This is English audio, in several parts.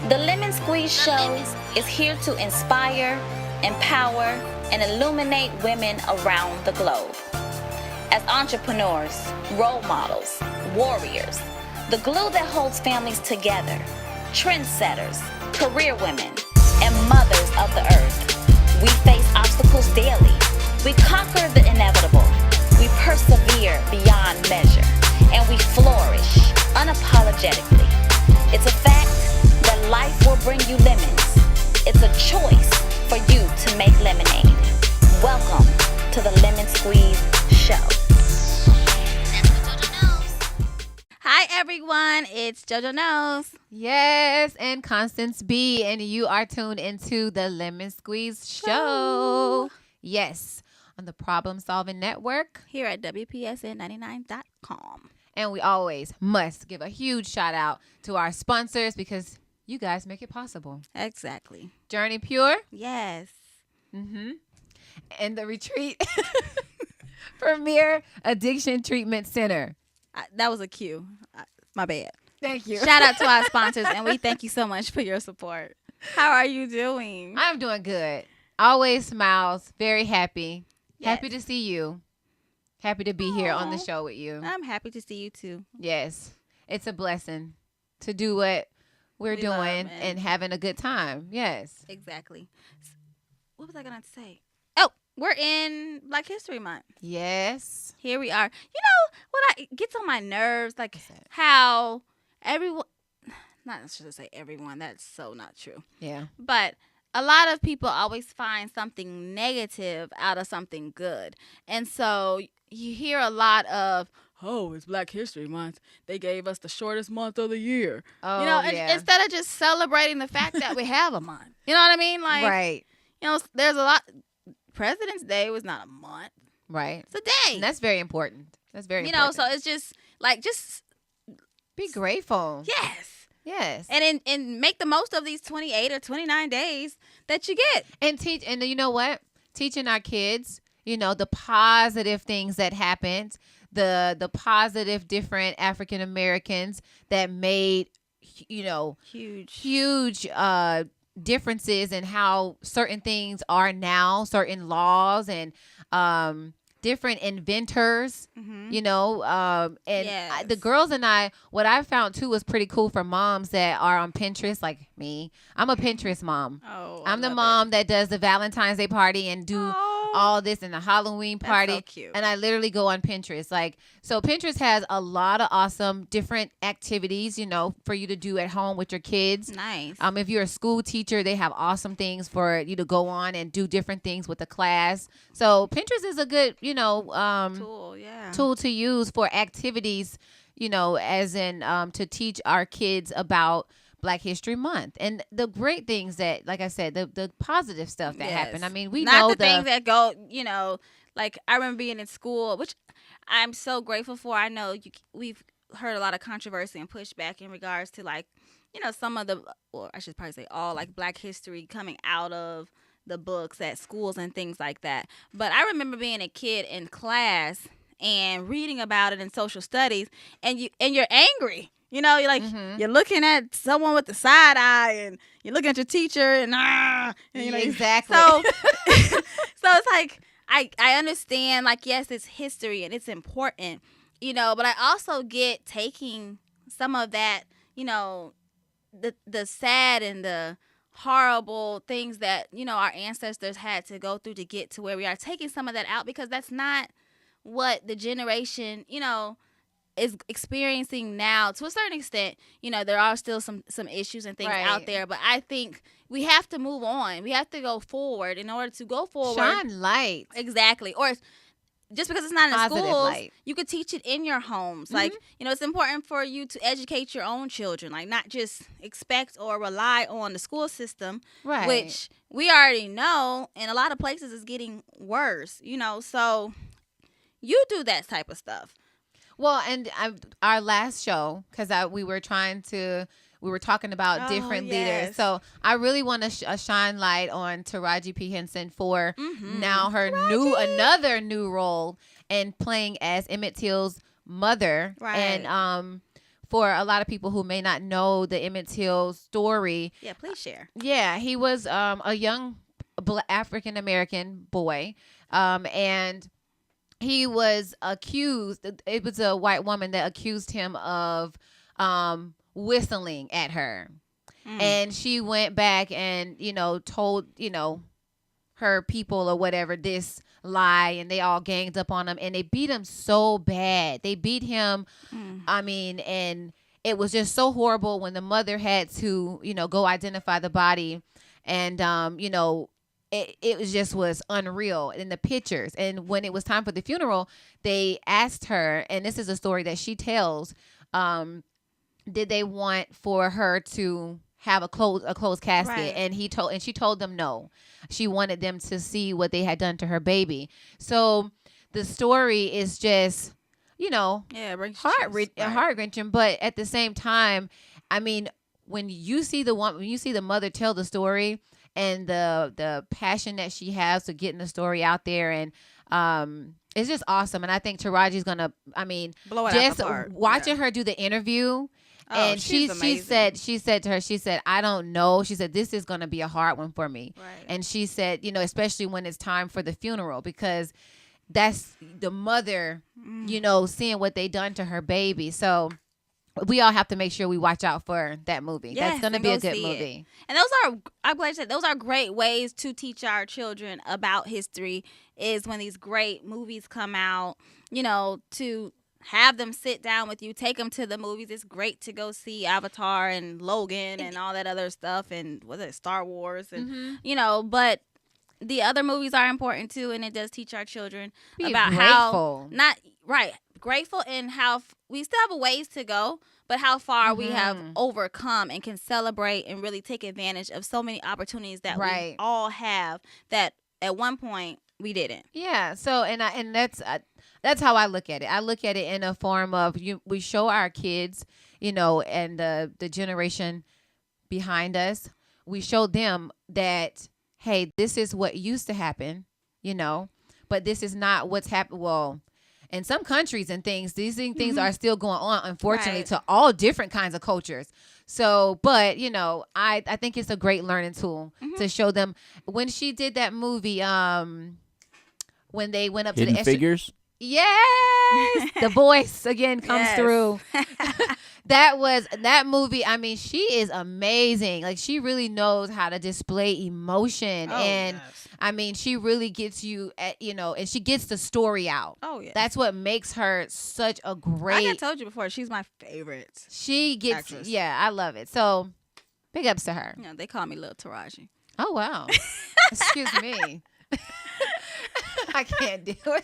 The Lemon Squeeze Show is here to inspire, empower, and illuminate women around the globe. As entrepreneurs, role models, warriors, the glue that holds families together, trendsetters, career women, and mothers of the earth, we face obstacles daily. We conquer the inevitable. We persevere beyond measure. And we flourish unapologetically. It's a fact that life will bring you lemons. It's a choice for you to make lemonade. Welcome to the Lemon Squeeze Show. Hi everyone, it's JoJo Knows. Yes, and Constance B, and you are tuned into the Lemon Squeeze Show. Yes, on the Problem Solving Network. Here at WPSN99.com. And we always must give a huge shout out to our sponsors because you guys make it possible. Exactly. Journey Pure. Yes. And the Retreat Premier Addiction Treatment Center. That was a cue. My bad. Thank you. Shout out to our sponsors, and we thank you so much for your support. How are you doing? I'm doing good. Always smiles. Very happy. Yes. Happy to see you. Happy to be here on the show with you. I'm happy to see you too. Yes. It's a blessing to do what we're We love doing it. and having a good time. Yes. Exactly. What was I going to say? Oh, we're in Black History Month. Yes. Here we are. You know what gets on my nerves? Like how everyone, not I should say everyone, that's so not true. Yeah. But a lot of people always find something negative out of something good. And so you hear a lot of, oh, it's Black History Month. They gave us the shortest month of the year. Oh, You know, yeah. instead of just celebrating the fact that we have a month. You know what I mean? Like, Right. you know, there's a lot. President's Day was not a month. Right. It's a day. And that's very important. That's very you know, important. so it's just like, be grateful. yes. Yes. And make the most of these 28 or 29 days that you get. And teach, and you know what? Teaching our kids, you know, the positive things that happened, the positive different African Americans that made, you know, huge differences in how certain things are now, certain laws and different inventors, you know, and Yes. the girls and I, what I found too was pretty cool for moms that are on Pinterest, like me. I'm a Pinterest mom. Oh, I'm the mom that does the Valentine's Day party and do all this in the Halloween party. so cute. And I literally go on Pinterest. Like, so Pinterest has a lot of awesome different activities, you know, for you to do at home with your kids. Nice. If you're a school teacher, they have awesome things for you to go on and do different things with the class. So Pinterest is a good, you know, tool to use for activities, you know, as in to teach our kids about Black History Month and the great things that, like I said, the positive stuff that happened. I mean, we not know the things that go, you know, like I remember being in school, which I'm so grateful for. I know we've heard a lot of controversy and pushback in regards to, like, you know, some of the, or I should probably say all, like, Black history coming out of the books at schools and things like that. But I remember being a kid in class and reading about it in social studies, and you're angry. You know, you're like, you're looking at someone with the side eye, and you're looking at your teacher, and you know, exactly. So, so it's like, I understand, like, yes, it's history and it's important, you know, but I also get taking some of that, you know, the sad and the horrible things that, you know, our ancestors had to go through to get to where we are, taking some of that out, because that's not what the generation, you know, is experiencing now. To a certain extent, you know, there are still some issues and things out there, but I think we have to move on. We have to go forward. In order to go forward, shine light. Exactly. Or just because it's not in Positive schools, light. you could teach it in your homes. Like, you know, it's important for you to educate your own children, like not just expect or rely on the school system, Right. which we already know in a lot of places is getting worse, you know. So you do that type of stuff. Well, and our last show, because we were talking about different leaders. So I really want to shine light on Taraji P. Henson for now her another new role and playing as Emmett Till's mother. Right. And for a lot of people who may not know the Emmett Till story, Yeah, please share. yeah, he was a young African American boy, and he was accused. It was a white woman that accused him of whistling at her, and she went back and told her people or whatever this lie, and they all ganged up on him, and they beat him so bad. They beat him. I mean, and it was just so horrible when the mother had to go identify the body, and it was unreal in the pictures. And when it was time for the funeral, they asked her, and this is a story that she tells, did they want for her to have a closed casket? Right. And she told them no. She wanted them to see what they had done to her baby. So the story is just, heart wrenching, but at the same time, I mean, when you see the mother tell the story, and the passion that she has to getting the story out there, and it's just awesome. And I think Taraji's gonna, blow it just out the park. watching her do the interview. And she said, I don't know. She said, this is going to be a hard one for me. Right. And she said, especially when it's time for the funeral, because that's the mother, seeing what they done to her baby. So we all have to make sure we watch out for that movie. Yes, that's going to be a good movie. And I'm glad you said, those are great ways to teach our children about history, is when these great movies come out, to have them sit down with you, take them to the movies. It's great to go see Avatar and Logan and all that other stuff, and Star Wars, and but the other movies are important too, and it does teach our children about grateful. Grateful, and how we still have a ways to go, but how far we have overcome and can celebrate and really take advantage of so many opportunities that we all have that at one point we didn't. Yeah. So and that's how I look at it. I look at it in a form of we show our kids, and the generation behind us. We show them that, hey, this is what used to happen, but this is not what's happened. Well, in some countries and things, these things are still going on, unfortunately, to all different kinds of cultures. So, but, I think it's a great learning tool to show them. When she did that movie, when they went up Hidden to the Figures. Yes, the voice again comes through. That movie. I mean, she is amazing. Like, she really knows how to display emotion, I mean, she really gets you at, and she gets the story out. Oh yeah, that's what makes her such a great. Like I told you before, she's my favorite. She gets, actress. Yeah, I love it. So, big ups to her. They call me Little Taraji. Oh wow, excuse me. I can't do it.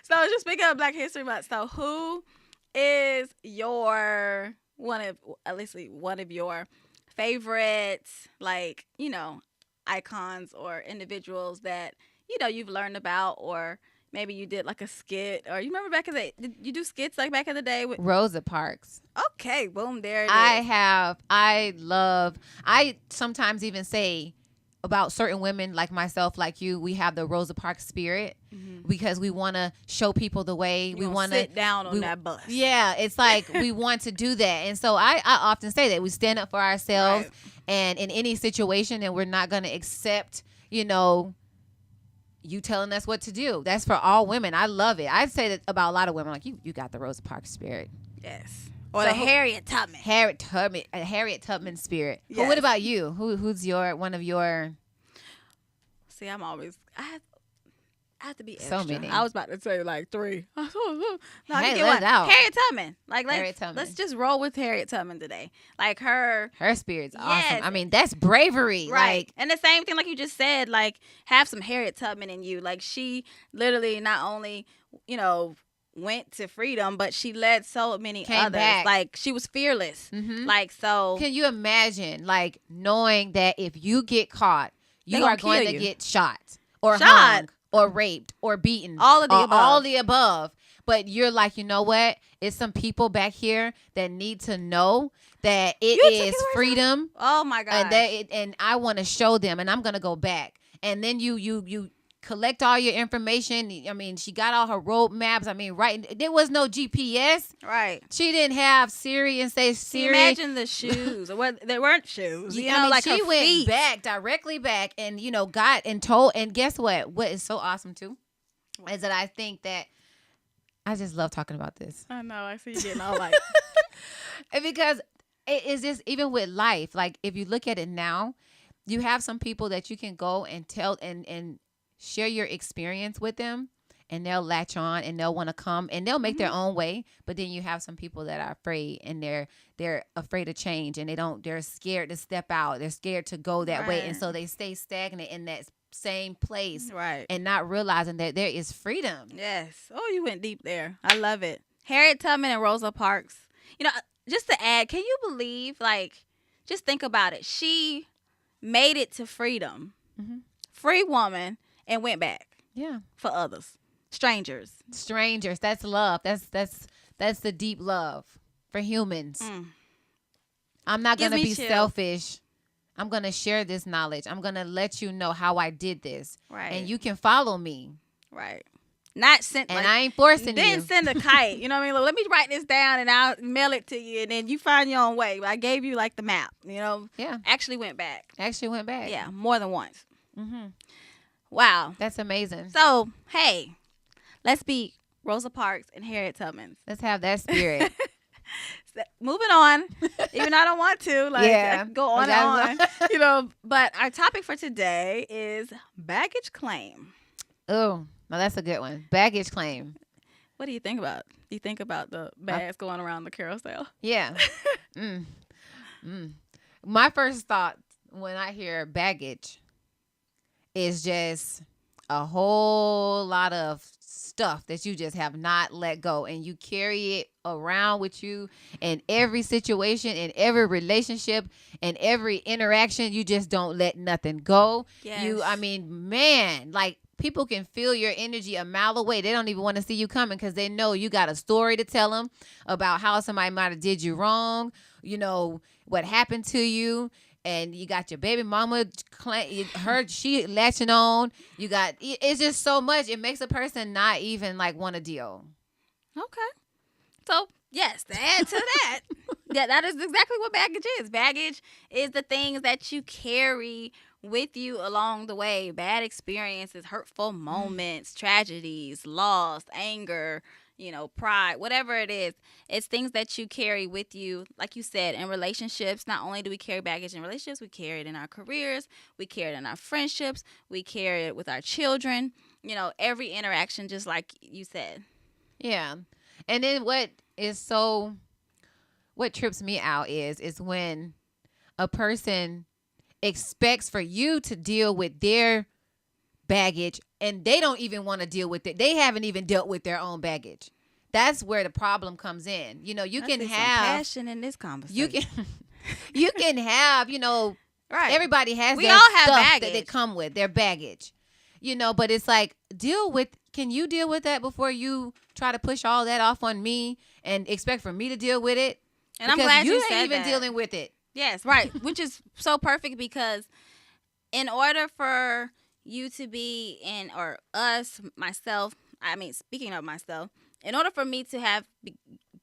So just speaking of Black History Month, so who is one of your favorites, icons or individuals that you've learned about, or maybe you did like a skit, or you remember back in the did you do skits like back in the day with Rosa Parks? Okay, boom, there it is. I sometimes even say about certain women like myself, like you, we have the Rosa Parks spirit, because we want to show people the way. We want to sit down on that bus. Yeah, it's like we want to do that. And so I often say that we stand up for ourselves, and in any situation, and we're not going to accept, you telling us what to do. That's for all women. I love it. I'd say that about a lot of women, like you got the Rosa Parks spirit. Yes. Or the Harriet Tubman. Harriet Tubman spirit. Yes. But what about you? Who's one of your? See, I have to be extra. So many. I was about to say like 3. No, Hey, get let one. it out. Harriet Tubman. Harriet Tubman. Let's just roll with Harriet Tubman today. Like her spirit's yes. awesome. I mean, that's bravery. Right. Like, and the same thing, like you just said, like have some Harriet Tubman in you. Like she literally not only, went to freedom, but she led so many others. Back. Like she was fearless. Like, so can you imagine, like, knowing that if you get caught, you are going to get shot or hung or raped or beaten, all of the above. But you're like, you know what? It's some people back here that need to know that it is freedom. Oh my God! And I want to show them, and I'm gonna go back. And then you collect all your information. I mean, she got all her road maps. I mean, right. There was no GPS. Right. She didn't have Siri and say, Siri. Imagine the shoes. Well, they weren't shoes. You know, I mean, like she her went feet. back, directly back, and, you know, got and told. And guess what? What is so awesome, too, is that I think that I just love talking about this. I know. I see you getting all like. Because it is just, even with life, like if you look at it now, you have some people that you can go and tell and share your experience with them, and they'll latch on and they'll want to come and they'll make their own way. But then you have some people that are afraid, and they're afraid of change, and they're scared to step out. They're scared to go that way. And so they stay stagnant in that same place, Right. and not realizing that there is freedom. Yes. Oh, you went deep there. I love it. Harriet Tubman and Rosa Parks. You know, just to add, can you believe, like, just think about it. She made it to freedom. Mm-hmm. Free woman, and went back. Yeah. For others. Strangers. That's love. That's the deep love for humans. I'm not going to be selfish. I'm going to share this knowledge. I'm going to let you know how I did this. Right. And you can follow me. Right. Not send, and I ain't forcing you. Then send a kite. You know what I mean? Like, let me write this down and I'll mail it to you, and then you find your own way. I gave you like the map. You know. Yeah. Actually went back. Yeah, more than once. Mm-hmm. Wow. That's amazing. So hey, let's be Rosa Parks and Harriet Tubman. Let's have that spirit. Moving on, even though I don't want to. Like, I can go on and on. You know. But our topic for today is baggage claim. Oh. No, that's a good one. Baggage claim. What do you think about? Do you think about the bags going around the carousel? Yeah. My first thought when I hear baggage is just a whole lot of stuff that you just have not let go, and you carry it around with you in every situation, in every relationship, in every interaction. You just don't let nothing go. Yes. Man, like, people can feel your energy a mile away. They don't even want to see you coming because they know you got a story to tell them about how somebody might have did you wrong, you know, what happened to you. And you got your baby mama, she latching on. You got, it's just so much. It makes a person not even like want to deal. Okay. So, yes, to add to that, that is exactly what baggage is. Baggage is the things that you carry with you along the way. Bad experiences, hurtful moments, tragedies, loss, anger, you know, pride, whatever it is. It's things that you carry with you. Like you said, in relationships, not only do we carry baggage in relationships, we carry it in our careers, we carry it in our friendships, we carry it with our children, you know, every interaction, just like you said. Yeah. And then what trips me out is when a person expects for you to deal with their baggage and they don't even want to deal with it. They haven't even dealt with their own baggage. That's where the problem comes in. You know, you can have some passion in this conversation. You can have, you know, right. Everybody has we their all have stuff baggage that they come with, their baggage. You know, but it's like, can you deal with that before you try to push all that off on me and expect for me to deal with it? And because I'm glad you said ain't even that. dealing with it. Yes, right. Which is so perfect, because in order for you to be in, or us, myself, speaking of myself, in order for me to have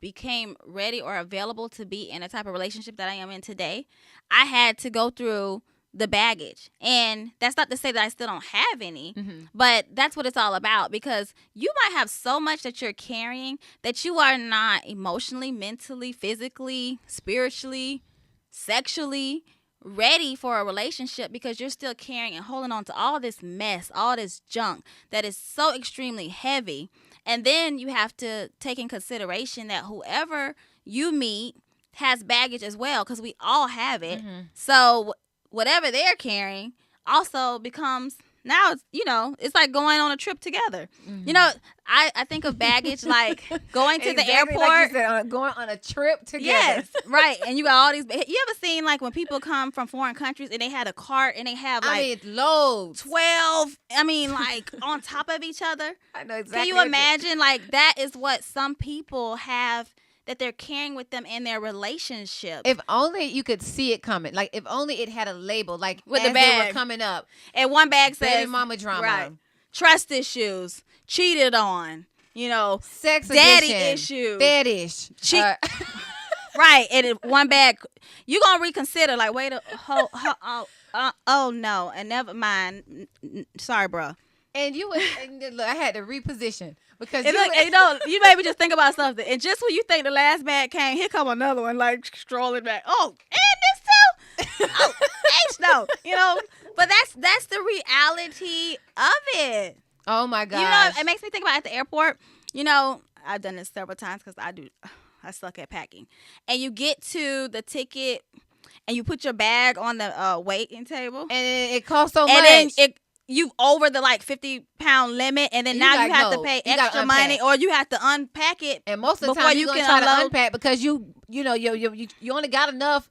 became ready or available to be in a type of relationship that I am in today, I had to go through the baggage. And that's not to say that I still don't have any, but that's what it's all about, because you might have so much that you're carrying that you are not emotionally, mentally, physically, spiritually, sexually ready for a relationship, because you're still carrying and holding on to all this mess, all this junk that is so extremely heavy. And then you have to take in consideration that whoever you meet has baggage as well, because we all have it. So whatever they're carrying also becomes, now it's, you know, it's like going on a trip together. You know, I think of baggage like going to the airport. Like you said, going on a trip together. Yes, right. And you got all these. You ever seen like when people come from foreign countries and they had a cart and they have like loads, 12. Like on top of each other. I know exactly. Can you imagine? Like that is what some people have, that they're carrying with them in their relationship. If only you could see it coming. Like if only it had a label. Like with as the bag they were coming up, and one bag says "Baby Mama Drama." Right. trust issues, cheated on, sex daddy addiction, issues, fetish. Right, and one bag, you gonna reconsider. Like, wait, oh no, and never mind. Sorry, bro. And look, I had to reposition because you made me just think about something. And just when you think the last bag came, here come another one, like strolling back. Oh, and this too. Oh, H no, But that's the reality of it. Oh my gosh. It makes me think about at the airport. I've done this several times because I suck at packing. And you get to the ticket and you put your bag on the waiting table. And it costs so much. And then you over the 50-pound limit, and then now you have to pay extra money, or you have to unpack it. And most of the time you're gonna try to unpack because you only got enough.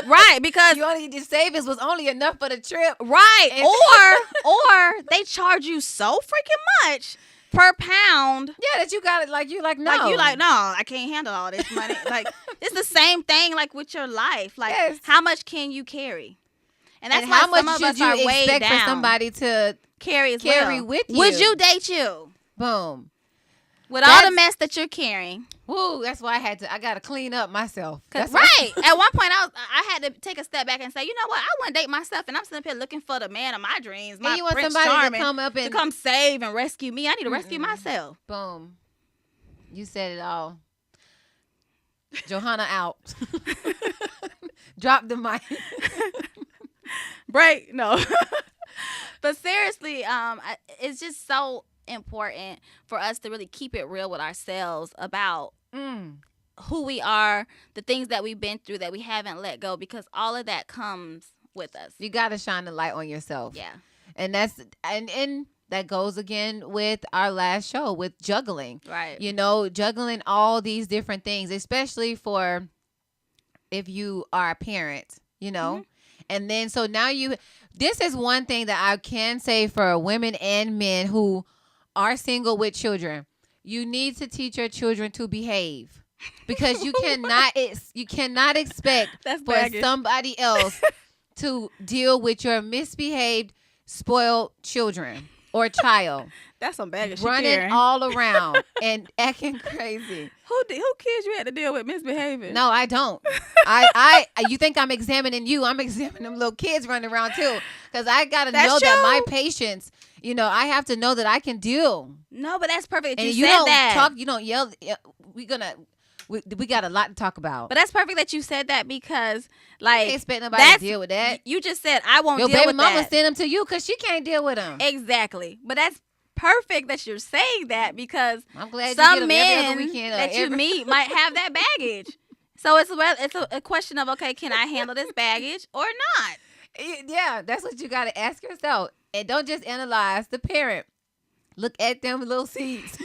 Right, because your savings was only enough for the trip. Right. Or they charge you so freaking much per pound. Yeah, that you got it no. No, I can't handle all this money. It's the same thing with your life. Yes. How much can you carry? And that's how much some of should us you are way expect down. for somebody to carry with you? Would you date you? Boom. With all the mess that you're carrying. Woo, that's why I got to clean up myself. Right. At one point, I had to take a step back and say, you know what? I wouldn't date myself, and I'm sitting up here looking for the man of my dreams, my you want Prince somebody Charming, to come up and to come save and rescue me. I need to rescue myself. Boom. You said it all. Johanna out. Drop the mic. Break. No. But seriously, it's just so important for us to really keep it real with ourselves about who we are, the things that we've been through that we haven't let go, because all of that comes with us. You got to shine the light on yourself. Yeah. And that's and that goes again with our last show with juggling. Right. Juggling all these different things, especially for if you are a parent, Mm-hmm. And then so now this is one thing that I can say for women and men who are single with children. You need to teach your children to behave, because you cannot expect for somebody else to deal with your misbehaved, spoiled children or child. That's some baggage. Running all around and acting crazy. Who kids you had to deal with misbehaving? No, I don't. You think I'm examining you? I'm examining them little kids running around too, because I gotta know that my patience. I have to know that I can deal. No, but that's perfect. And you said don't that. talk. You don't yell. We got a lot to talk about. But that's perfect that you said that, because I ain't expect nobody to deal with that. You just said I won't Your deal baby with mama that. send them to you because she can't deal with them. Exactly. But that's perfect that you're saying that, because I'm glad some you get them men every other weekend that you meet might have that baggage. So it's a question of, okay, can I handle this baggage or not? Yeah, that's what you got to ask yourself. And don't just analyze the parent. Look at them little seeds.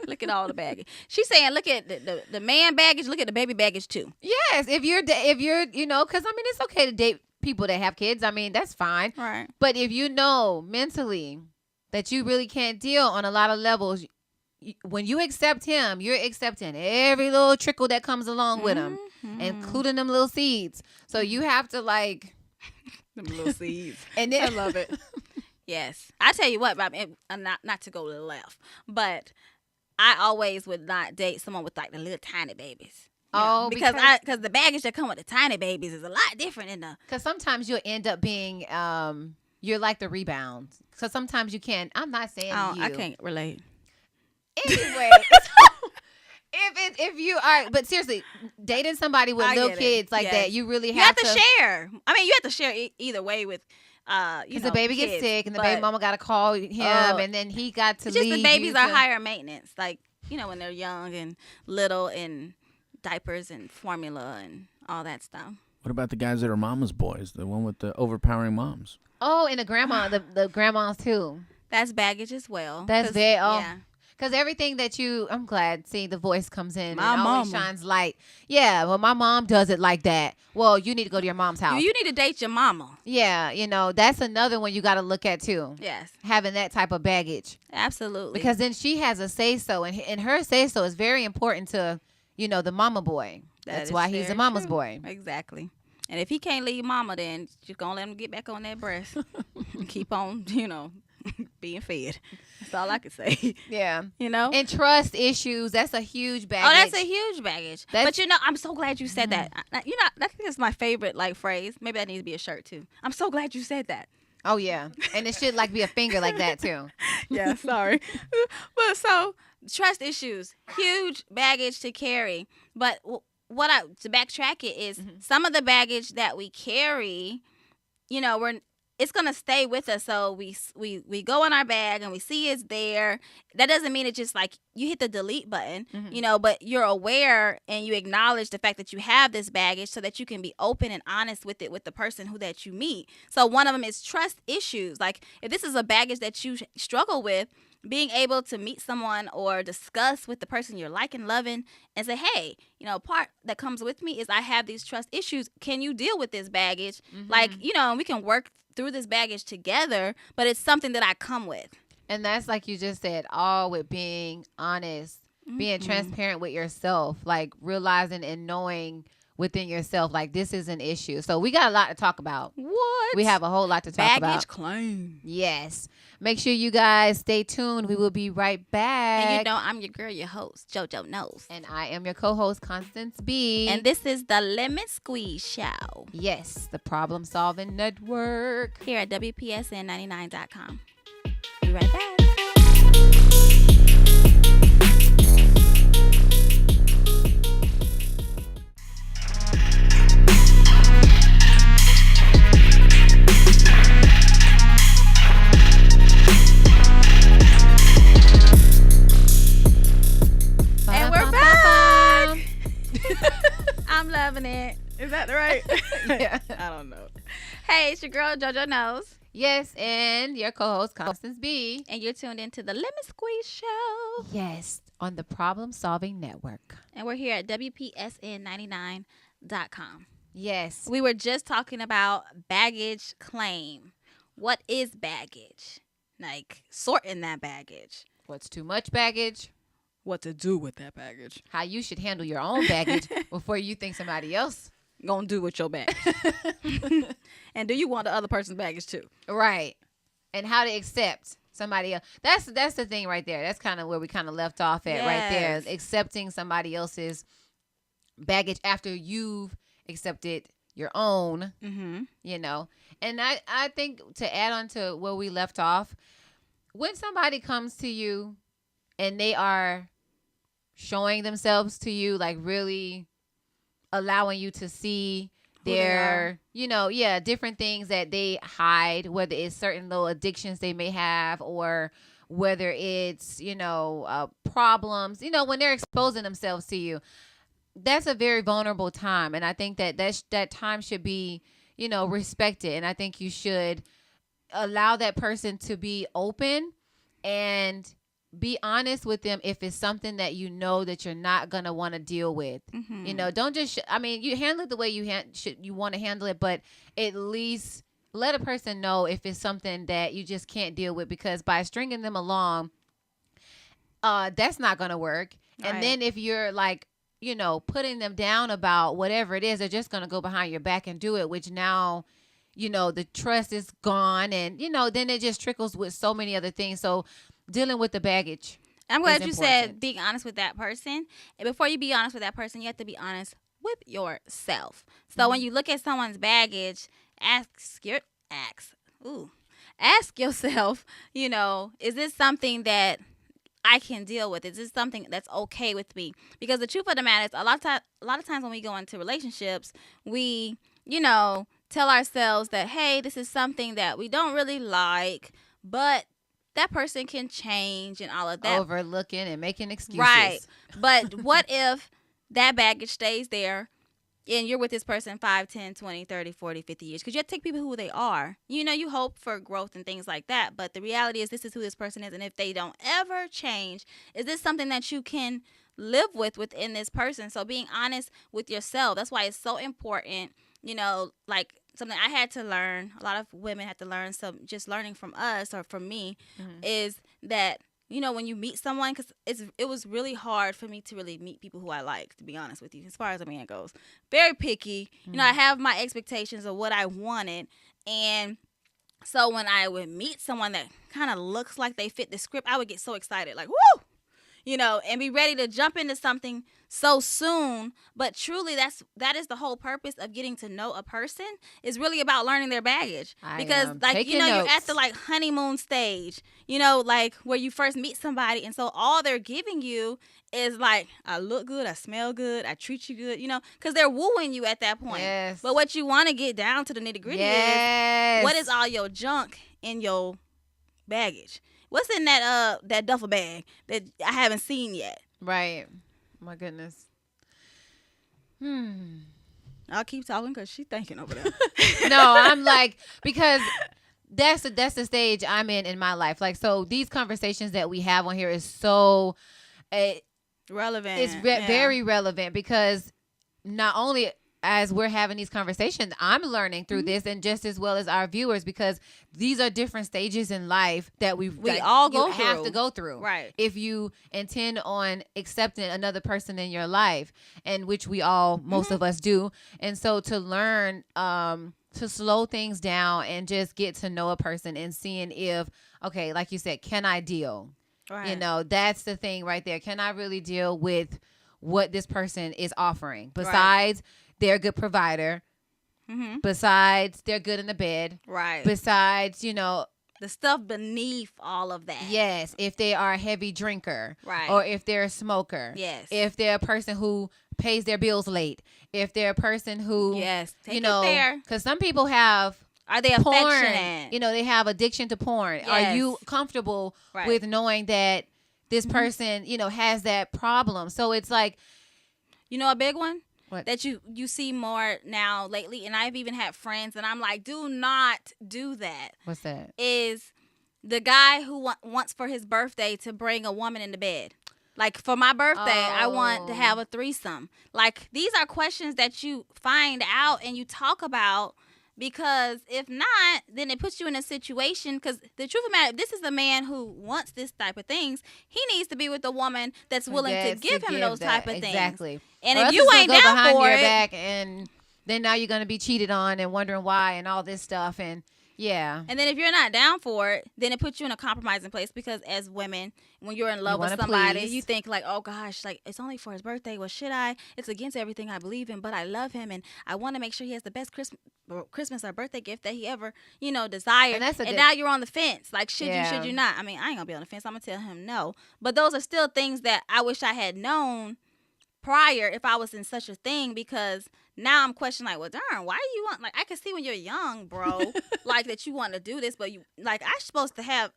Look at all the baggage. She's saying, look at the man baggage. Look at the baby baggage too. Yes, if you're, because it's okay to date people that have kids. That's fine. Right. But if you know mentally that you really can't deal on a lot of levels, when you accept him, you're accepting every little trickle that comes along with him, including them little seeds. So you have to them little seeds. And then I love it. Yes. I tell you what, not to go to the left, but I always would not date someone with the little tiny babies. Because the baggage that come with the tiny babies is a lot different because sometimes you'll end up being you're like the rebound. So sometimes you can. I'm not saying you. I can't relate. Anyway, if you are, but seriously, dating somebody with little kids that, you really have to share. You have to share either way with. Because the baby gets sick and the baby mama got to call him, and then he got to leave. The babies are higher maintenance, when they're young and little, and diapers and formula and all that stuff. What about the guys that are mama's boys? The one with the overpowering moms. Oh, and the grandma, the grandmas too. That's baggage as well. That's very Because everything that I'm glad, see, the voice comes in and always shines light. Yeah, well, my mom does it like that. Well, you need to go to your mom's house. You need to date your mama. Yeah, that's another one you got to look at too. Yes. Having that type of baggage. Absolutely. Because then she has a say-so, and her say-so is very important to, the mama boy. That's why he's a mama's boy. Exactly. And if he can't leave mama, then you're going to let him get back on that breast. Keep on, being fed. That's all I could say. Yeah. You know? And trust issues, that's a huge baggage. Oh, that's a huge baggage. But I'm so glad you said that. I think it's my favorite phrase. Maybe that needs to be a shirt too. I'm so glad you said that. Oh yeah. And it should be a finger like that too. Yeah, sorry. But so trust issues, huge baggage to carry. But to backtrack it is some of the baggage that we carry, it's gonna stay with us. So we go in our bag and we see it's there. That doesn't mean it's just like you hit the delete button, but you're aware and you acknowledge the fact that you have this baggage so that you can be open and honest with it with the person that you meet. So one of them is trust issues. Like if this is a baggage that you struggle with, being able to meet someone or discuss with the person you're liking, loving, and say, hey, part that comes with me is I have these trust issues. Can you deal with this baggage? Like, and we can work through this baggage together, but it's something that I come with. And that's like you just said, all with being honest, being transparent with yourself, like realizing and knowing within yourself, like this is an issue. So we got a lot to talk about. What? We have a whole lot to talk about. Baggage claim. Yes. Make sure you guys stay tuned. We will be right back. And I'm your girl, your host, JoJo Knows. And I am your co-host, Constance B. And this is the Lemon Squeeze Show. Yes, the Problem Solving Network. Here at WPSN99.com. Be right back. And we're back. I'm loving it. Is that right? Yeah. I don't know. Hey, it's your girl, JoJo Knows. Yes, and your co-host, Constance B. And you're tuned into the Lemon Squeeze Show. Yes, on the Problem Solving Network. And we're here at WPSN99.com. Yes. We were just talking about baggage claim. What is baggage? Like, sorting that baggage. What's too much baggage? What to do with that baggage. How you should handle your own baggage before you think somebody else gonna do with your baggage. And do you want the other person's baggage too? Right. And how to accept somebody else. That's the thing right there. That's kind of where we kind of left off at right there. Accepting somebody else's baggage after you've accepted your own, And I think to add on to where we left off, when somebody comes to you and they are showing themselves to you, like really allowing you to see their, different things that they hide, whether it's certain little addictions they may have or whether it's, problems, when they're exposing themselves to you, that's a very vulnerable time. And I think that time should be, respected. And I think you should allow that person to be open and be honest with them if it's something that that you're not going to want to deal with. Don't just you handle it the way you want to handle it, but at least let a person know if it's something that you just can't deal with, because by stringing them along, that's not going to work. Right. And then if you're like, putting them down about whatever it is, they're just going to go behind your back and do it, which now, the trust is gone, and then it just trickles with so many other things. So dealing with the baggage. I'm glad you said being honest with that person. And before you be honest with that person, you have to be honest with yourself. So when you look at someone's baggage, ask yourself, is this something that I can deal with? Is this something that's okay with me? Because the truth of the matter is, a lot of times when we go into relationships, we, tell ourselves that, hey, this is something that we don't really like, but that person can change and all of that. Overlooking and making excuses. Right. But what if that baggage stays there and you're with this person 5, 10, 20, 30, 40, 50 years? Because you have to take people who they are. You hope for growth and things like that. But the reality is this is who this person is. And if they don't ever change, is this something that you can live within this person? So being honest with yourself, that's why it's so important, like something I had to learn, a lot of women had to learn, some just learning from us or from me, is that, when you meet someone, because it was really hard for me to really meet people who I like, to be honest with you, as far as a man goes. Very picky. I have my expectations of what I wanted, and So when I would meet someone that kind of looks like they fit the script, I would get so excited, like, woo! And be ready to jump into something so soon. But truly, that is the whole purpose of getting to know a person, is really about learning their baggage. Because Taking you're at notes. the honeymoon stage, like where you first meet somebody, and so all they're giving you is like, I look good, I smell good, I treat you good, because they're wooing you at that point. Yes. But what you want to get down to the nitty gritty Yes. is, what is all your junk in your baggage? What's in that duffel bag that I haven't seen yet? Right. My goodness. I'll keep talking because she's thinking over there. No, I'm like, because that's the stage I'm in my life. Like, so these conversations that we have on here is so relevant. It's very relevant, because not only as we're having these conversations, I'm learning through this, and just as well as our viewers, because these are different stages in life that we all go have through. to go through. Right. If you intend on accepting another person in your life, and which we all, most of us do. And so to learn to slow things down and just get to know a person and seeing if, okay, like you said, can I deal? Right. That's the thing right there. Can I really deal with what this person is offering? Besides, they're a good provider. Besides, they're good in the bed. Right. Besides, the stuff beneath all of that. Yes, if they are a heavy drinker. Right. Or if they're a smoker. Yes. If they're a person who pays their bills late. If they're a person who, take it there. Because some people have... Are they porn, affectionate? They have addiction to porn. Yes. Are you comfortable with knowing that this person, has that problem? So it's like... a big one? What? That you see more now lately, and I've even had friends, and I'm like, do not do that. What's that? Is the guy who wants for his birthday to bring a woman into bed. Like, for my birthday, I want to have a threesome. Like, these are questions that you find out and you talk about, because if not, then it puts you in a situation, because the truth of the matter, if this is a man who wants this type of things, he needs to be with a woman that's willing to give him those type of things. Exactly. And or if you ain't down behind for your it, back, and then now you're going to be cheated on and wondering why and all this stuff. And yeah. And then if you're not down for it, then it puts you in a compromising place, because as women, when you're in love with somebody, you think like, oh gosh, like, it's only for his birthday. Well, should I? It's against everything I believe in, but I love him, and I want to make sure he has the best Christmas or birthday gift that he ever, desired. And now you're on the fence. Like, should you not? I mean, I ain't gonna be on the fence. I'm gonna tell him no. But those are still things that I wish I had known prior, if I was in such a thing, because now I'm questioning, like, well, darn, why do you want, like, I can see when you're young, bro, like, that you want to do this, but you, like, I'm supposed to have,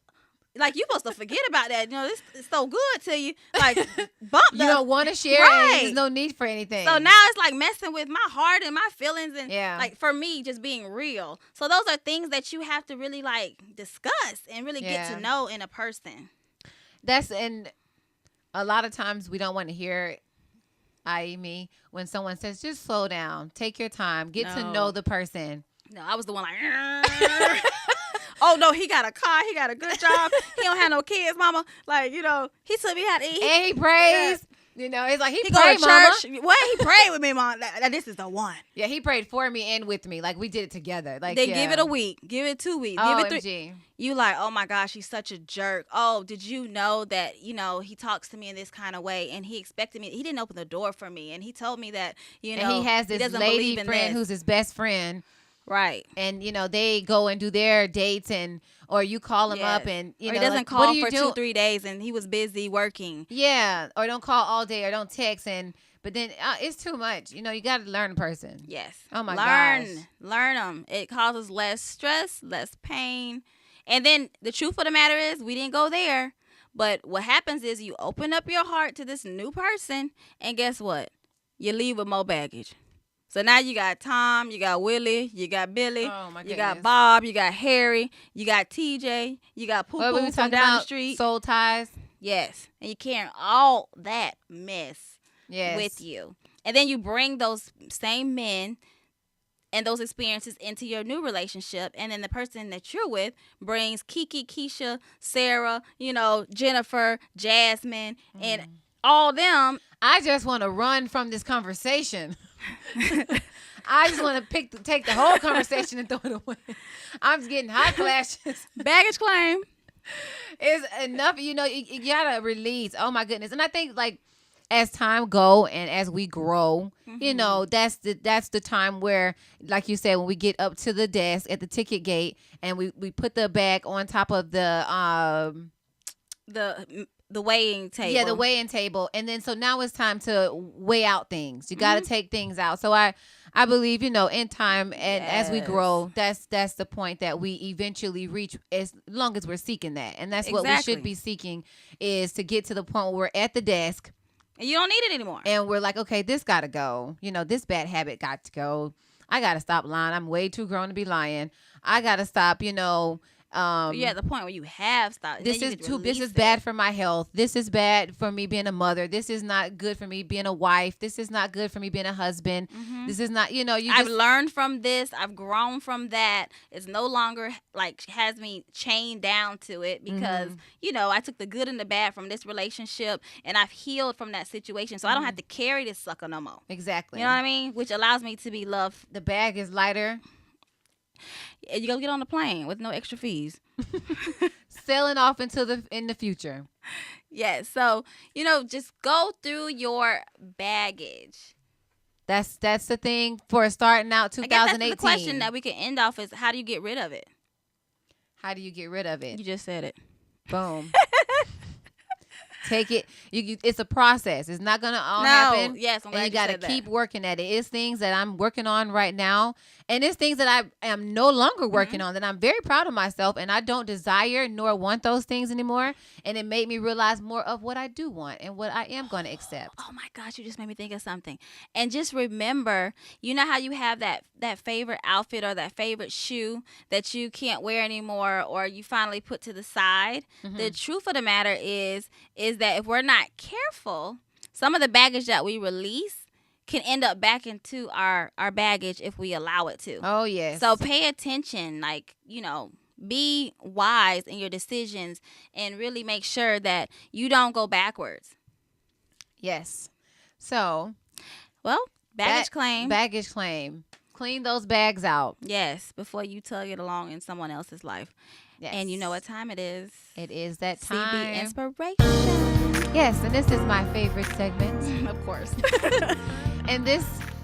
like, you're supposed to forget about that. This is so good to you. Like, bump you don't want to share it. There's no need for anything. So now it's like messing with my heart and my feelings, and like, for me, just being real. So those are things that you have to really, like, discuss and really get to know in a person. And a lot of times we don't want to hear, i.e. me, when someone says, just slow down, take your time, get to know the person. No, I was the one like, oh no, he got a car, he got a good job, he don't have no kids, mama. Like, he took me out to eat. And he prays. It's like he go prayed, to mama. church. What? He prayed with me, mom. This is the one. Yeah, he prayed for me and with me. Like, we did it together. Like, they give it a week, give it 2 weeks, give it 3. You like, oh my gosh, he's such a jerk. Oh, did you know that, he talks to me in this kind of way, and he expected me. He didn't open the door for me, and he told me that, and he has this lady friend who's his best friend. Right. And, they go and do their dates, or you call him up, and, or he doesn't like, call for 2-3 days, and he was busy working. Yeah. Or don't call all day, or don't text. But then it's too much. You got to learn a person. Yes. Oh my gosh. Learn them. It causes less stress, less pain. And then the truth of the matter is, we didn't go there. But what happens is, you open up your heart to this new person, and guess what? You leave with more baggage. So now you got Tom, you got Willie, you got Billy, you got Bob, you got Harry, you got TJ, you got Poo Poo from down the street. Soul ties. Yes. And you carrying all that mess with you. And then you bring those same men and those experiences into your new relationship. And then the person that you're with brings Kiki, Keisha, Sarah, Jennifer, Jasmine, and all them. I just want to run from this conversation. I just want to take the whole conversation and throw it away. I'm just getting hot flashes. Baggage claim. It's enough. You know, you gotta release. Oh my goodness. And I think like as time go and as we grow, you know, that's the time where, like you said, when we get up to the desk at the ticket gate and we put the bag on top of the weighing table. Yeah, the weighing table. And then so now it's time to weigh out things. You got to take things out. So I believe, you know, in time and as we grow, that's the point that we eventually reach as long as we're seeking that. And that's what we should be seeking, is to get to the point where we're at the desk. And you don't need it anymore. And we're like, okay, this got to go. You know, this bad habit got to go. I got to stop lying. I'm way too grown to be lying. I got to stop, you know. You're at the point where you have stopped. This is bad for my health. This is bad for me being a mother. This is not good for me being a wife. This is not good for me being a husband. This is not, you know, I've learned from this. I've grown from that. It's no longer like has me chained down to it because, you know, I took the good and the bad from this relationship and I've healed from that situation. So I don't have to carry this sucker no more. Exactly. You know what I mean? Which allows me to be loved. The bag is lighter. You go get on the plane with no extra fees. Sailing off into the future. Yes. So, you know, just go through your baggage. That's the thing for starting out 2018. I guess that's the question that we can end off is, how do you get rid of it? How do you get rid of it? You just said it. Boom. Take it. It's a process. It's not gonna all happen. Yes, and you gotta keep working at it. It's things that I'm working on right now, and it's things that I am no longer working on. That I'm very proud of myself, and I don't desire nor want those things anymore. And it made me realize more of what I do want and what I am going to accept. Oh my gosh, you just made me think of something. And just remember, you know how you have that favorite outfit or that favorite shoe that you can't wear anymore, or you finally put to the side. The truth of the matter is that if we're not careful, some of the baggage that we release can end up back into our baggage if we allow it to. Oh, yes. So pay attention, like, you know, be wise in your decisions and really make sure that you don't go backwards. Yes. So, well, baggage claim. Baggage claim. Clean those bags out. Yes, before you tug it along in someone else's life. Yes. And you know what time it is. It is that time. CB Inspiration. Yes, and this is my favorite segment. Of course. And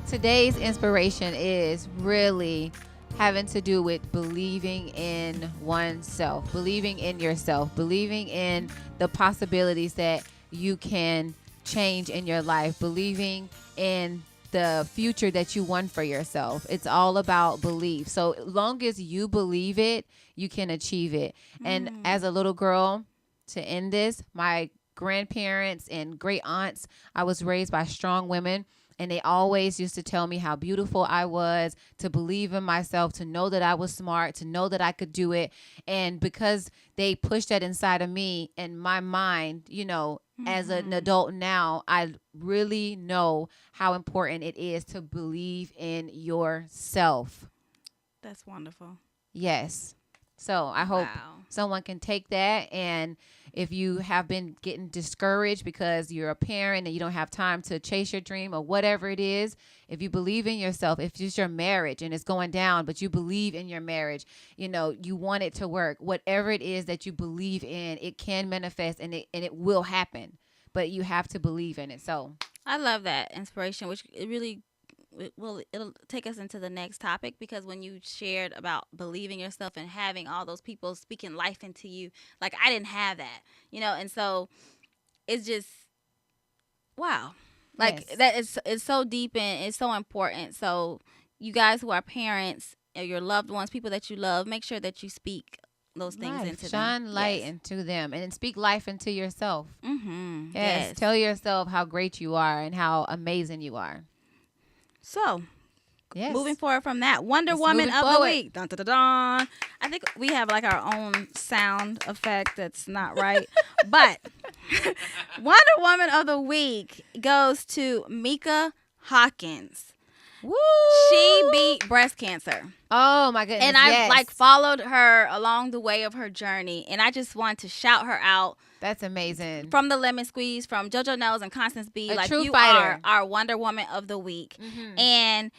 today's inspiration is really having to do with believing in oneself, believing in yourself, believing in the possibilities that you can change in your life, believing in the future that you want for yourself. It's all about belief. So long as you believe it, you can achieve it. And as a little girl, to end this, my grandparents and great aunts, I was raised by strong women. And they always used to tell me how beautiful I was, to believe in myself, to know that I was smart, to know that I could do it. And because they pushed that inside of me and my mind, you know, as an adult now, I really know how important it is to believe in yourself. That's wonderful. Yes. So I hope someone can take that, and if you have been getting discouraged because you're a parent and you don't have time to chase your dream or whatever it is, if you believe in yourself, if it's your marriage and it's going down, but you believe in your marriage, you know, you want it to work, whatever it is that you believe in, it can manifest and it will happen, but you have to believe in it. So I love that inspiration, which it'll take us into the next topic, because when you shared about believing yourself and having all those people speaking life into you, like I didn't have that, you know, and so it's just wow, like that is so deep and it's so important. So you guys who are parents or your loved ones, people that you love, make sure that you speak those things into them. Shine light into them and speak life into yourself. Yes. Tell yourself how great you are and how amazing you are. So, yes. Moving forward from that, Wonder Woman of the Week. Dun, dun, dun, dun. I think we have like our own sound effect that's not right. But Wonder Woman of the Week goes to Mika Hawkins. Woo! She beat breast cancer. Oh my goodness. And I followed her along the way of her journey. And I just want to shout her out. That's amazing. From the Lemon Squeeze, from JoJo Knows and Constance B. A like true you fighter. are our Wonder Woman of the Week. And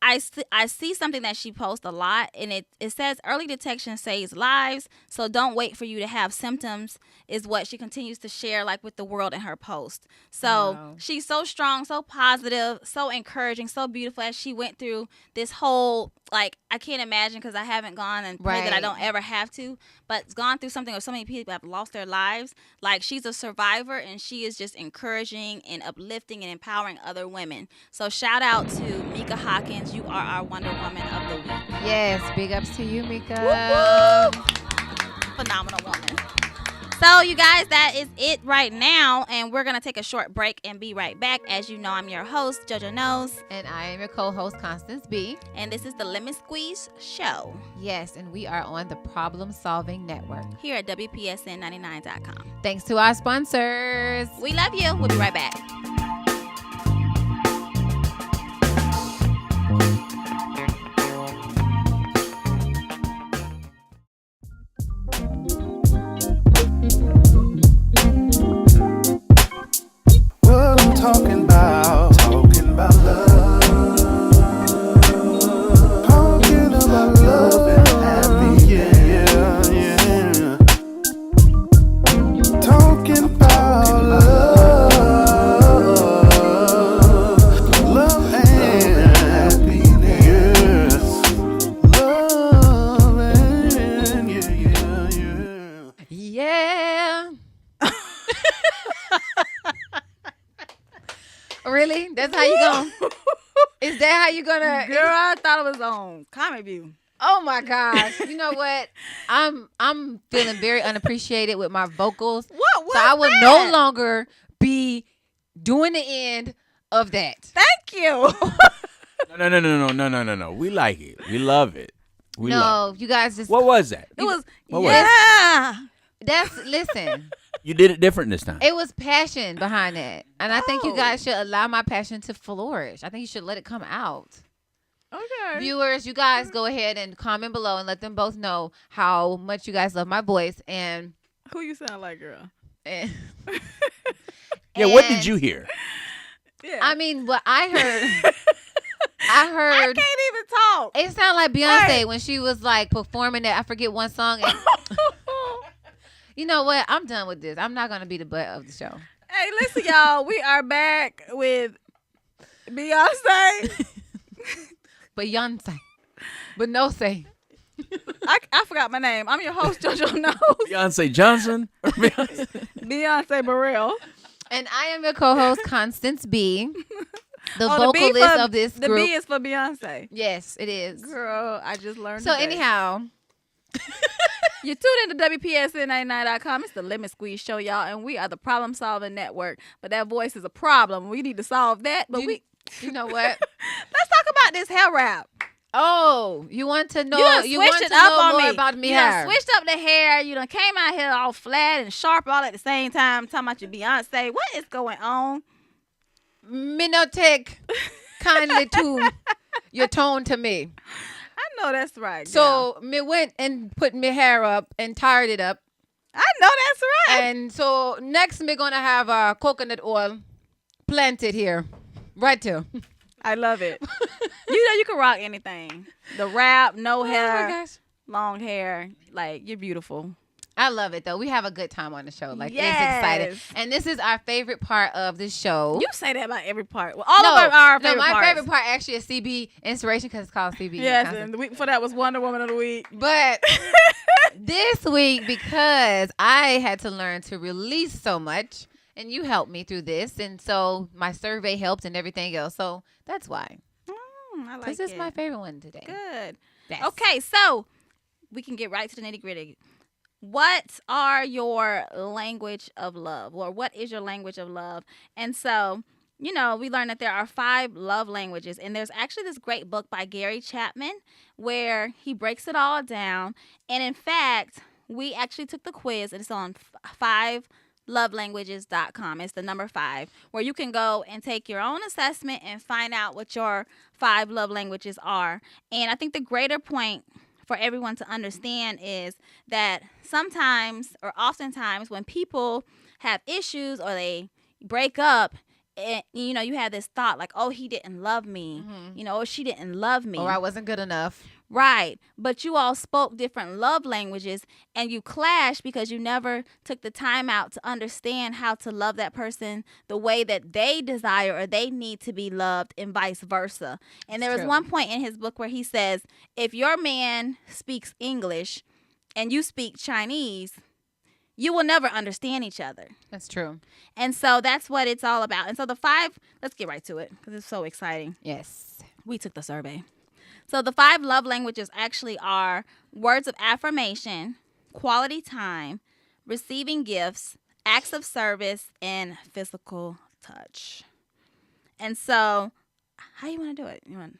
I see something that she posts a lot, and it says early detection saves lives, so don't wait for you to have symptoms, is what she continues to share, like, with the world in her post. So Wow. she's so strong, so positive, so encouraging, so beautiful as she went through this whole, like, I can't imagine because I haven't gone, and pray that I Right. don't ever have to, but it's gone through something where so many people have lost their lives. Like, she's a survivor, and she is just encouraging and uplifting and empowering other women. So shout out to Mika Hawkins. You are our Wonder Woman of the week. Yes, big ups to you, Mika. Phenomenal woman. So, you guys, that is it right now, and we're going to take a short break and be right back. As you know, I'm your host, JoJo Knows, And I am your co-host, Constance B. and this is the Lemon Squeeze Show Yes, and we are on the Problem Solving Network. here at WPSN99.com. Thanks to our sponsors. We love you. We'll be right back. What I'm talking about love. Talking about love and happy, yeah. Talking about love and happiness. Love and yeah. Yeah. Really? That's how you going? Is that how you gonna? Girl, I thought it was on Comic View. Oh my gosh! You know what? I'm feeling very unappreciated with my vocals. What was So I will that? no longer be doing the end of that. Thank you. No. We like it. We love it. We love No, you guys just it. What was that? It was, What was yeah. listen. You did it different this time. It was passion behind it. And I think you Oh. guys should allow my passion to flourish. I think you should let it come out. Okay. Viewers, you guys go ahead and comment below and let them both know how much you guys love my voice. And, Who you sound like, girl? and Yeah, what did and- you hear? Yeah. I mean, what I heard, I I heard can't even talk. it sounded like Beyonce Right. when she was like performing that. I forget one song. And you know what? I'm done with this. I'm not going to be the butt of the show. Hey, listen, y'all. We are back with Beyonce. Beyonce. But no say. I forgot my name. I'm your host, JoJo Knows. Beyonce Johnson? Or Beyonce? Beyonce Burrell. And I am your co-host, Constance B. The Oh, B vocalist for- of this The group. B is for Beyonce. Yes, it is. Girl, I just learned So today. anyhow, You tune into WPSN99.com. It's the Lemon Squeeze Show, y'all, and we are the Problem Solving Network. But that voice is a problem. We need to solve that. But you know what? let's talk about this hair wrap. Oh, you want to know? You done You want switched to it up know on more me. about me You done hair? switched up the hair. You done came out here all flat and sharp all at the same time. Talking about your Beyonce. What is going on? Me no take kindly to your tone to me. I know that's right. girl. So me went and put my hair up and tied it up. I know that's right. And so next me gonna have coconut oil planted here, right here. I love it. You know you can rock anything. The wrap, no Oh my hair, gosh. long hair. Like, you're beautiful. I love it though. We have a good time on the show. Like it's Yes. exciting. And this is our favorite part of the show. You say that about every part. Well, all of our favorite my parts. favorite part actually is CB inspiration because it's called CB. Yes, Constance. and the week before that was Wonder Woman of the Week. But this week, because I had to learn to release so much, and you helped me through this, and so my survey helped and everything else. So that's why. I like This is it. my favorite one today. Good. Yes. Okay, so we can get right to the nitty gritty. What are your language of love? Or what is your language of love? And so, you know, we learned that there are 5 love languages. And there's actually this great book by Gary Chapman where he breaks it all down. And in fact, we actually took the quiz, and it's on 5lovelanguages.com. It's the number 5, where you can go and take your own assessment and find out what your 5 love languages are. And I think the greater point for everyone to understand is that sometimes or oftentimes when people have issues or they break up, and you have this thought like, oh, he didn't love me, or she didn't love me, Or I wasn't good enough. right? But you all spoke different love languages, and you clashed because you never took the time out to understand how to love that person the way that they desire or they need to be loved, and vice versa. And there was true. one point in his book where he says, if your man speaks English and you speak Chinese, you will never understand each other. That's true. And so that's what it's all about. And so the 5, let's get right to it because it's so exciting. Yes. We took the survey. So the 5 love languages actually are words of affirmation, quality time, receiving gifts, acts of service, and physical touch. And so how you want to do it? You want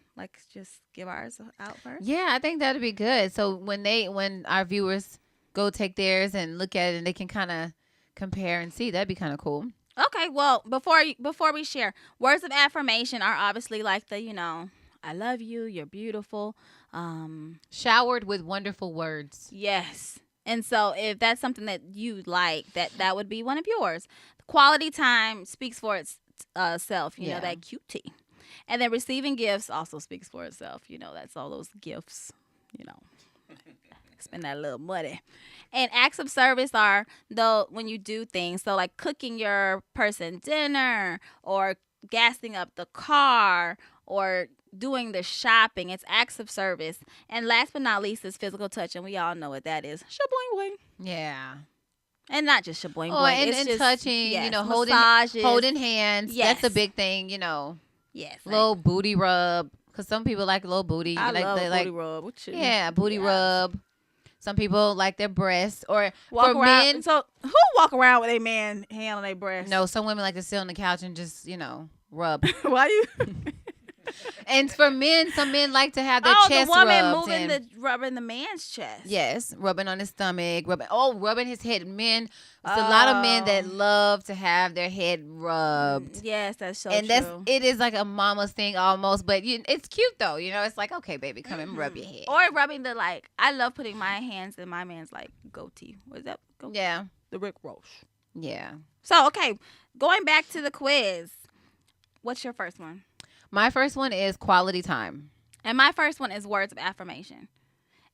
just give ours out first? Yeah, I think that'd be good. So when our viewers go take theirs and look at it, and they can kind of compare and see, that'd be kind of cool. Okay, well, before we share, words of affirmation are obviously like the, I love you, you're beautiful. Showered with wonderful words. Yes. And so if that's something that you like, that would be one of yours. Quality time speaks for itself, Yeah. that cutie. And then receiving gifts also speaks for itself. That's all those gifts, spend that little money. And acts of service are when you do things. So like cooking your person dinner or gassing up the car or doing the shopping. It's acts of service. And last but not least is physical touch. And we all know what that is. Shaboing boing. Yeah. And not just shaboing Oh, boing. and It's just, touching, yes, holding massages. hands. Yes. That's a big thing, Yes. Little booty rub. Because some people like a little booty. I like, love they a like, booty rub. What you- yeah, booty Yes. rub. Some people like their breasts. Or Walk for around. men. So who walk around with a man hand on their breast? No, some women like to sit on the couch and just, rub. Why you? And for men, some men like to have their Oh, chest the woman rubbed. moving rubbing the man's chest. Yes, rubbing on his stomach, rubbing his head. Men, there's a lot of men that love to have their head rubbed. Yes, that's so And true. it is like a mama's thing almost, but it's cute though. It's like, okay, baby, come and rub your head. Or rubbing I love putting my hands in my man's goatee. What is that? Goatee? Yeah, The Rick Ross. yeah. So, okay, going back to the quiz. What's your first one? My first one is quality time. And my first one is words of affirmation.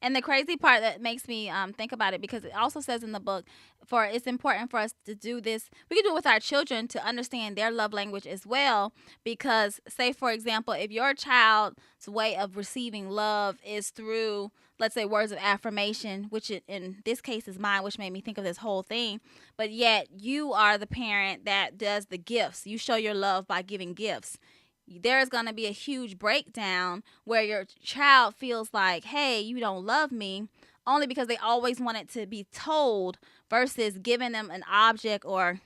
And the crazy part that makes me think about it, because it also says in the book, it's important for us to do this. We can do it with our children to understand their love language as well. Because, say, for example, if your child's way of receiving love is through, let's say, words of affirmation, which in this case is mine, which made me think of this whole thing. But yet you are the parent that does the gifts. You show your love by giving gifts. There's going to be a huge breakdown where your child feels like, hey, you don't love me, only because they always want it to be told versus giving them an object or,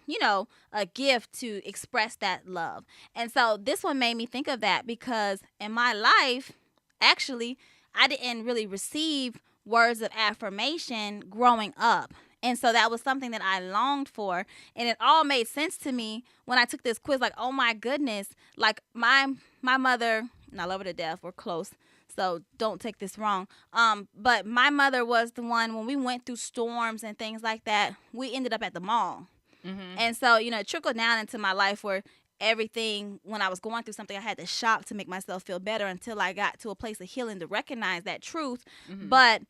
a gift to express that love. And so this one made me think of that because in my life, actually, I didn't really receive words of affirmation growing up. And so that was something that I longed for. And it all made sense to me when I took this quiz. Like, oh, my goodness. Like, my mother, and I love her to death. We're close. So don't take this wrong. But my mother was the one, when we went through storms and things like that, we ended up at the mall. Mm-hmm. And so, it trickled down into my life where everything, when I was going through something, I had to shop to make myself feel better until I got to a place of healing to recognize that truth. Mm-hmm. But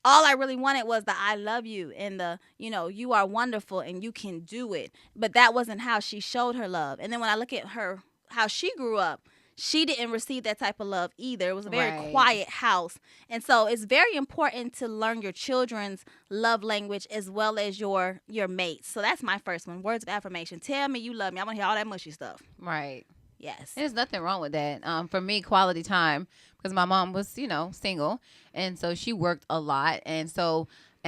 all I really wanted was the I love you and the, you are wonderful and you can do it. But that wasn't how she showed her love. And then when I look at her, how she grew up, she didn't receive that type of love either. It was a very quiet house. And so it's very important to learn your children's love language as well as your mates. So that's my first one, words of affirmation. Tell me you love me. I want to hear all that mushy stuff. Right. Yes. There's nothing wrong with that. For me, quality time, because my mom was, single. And so she worked a lot. And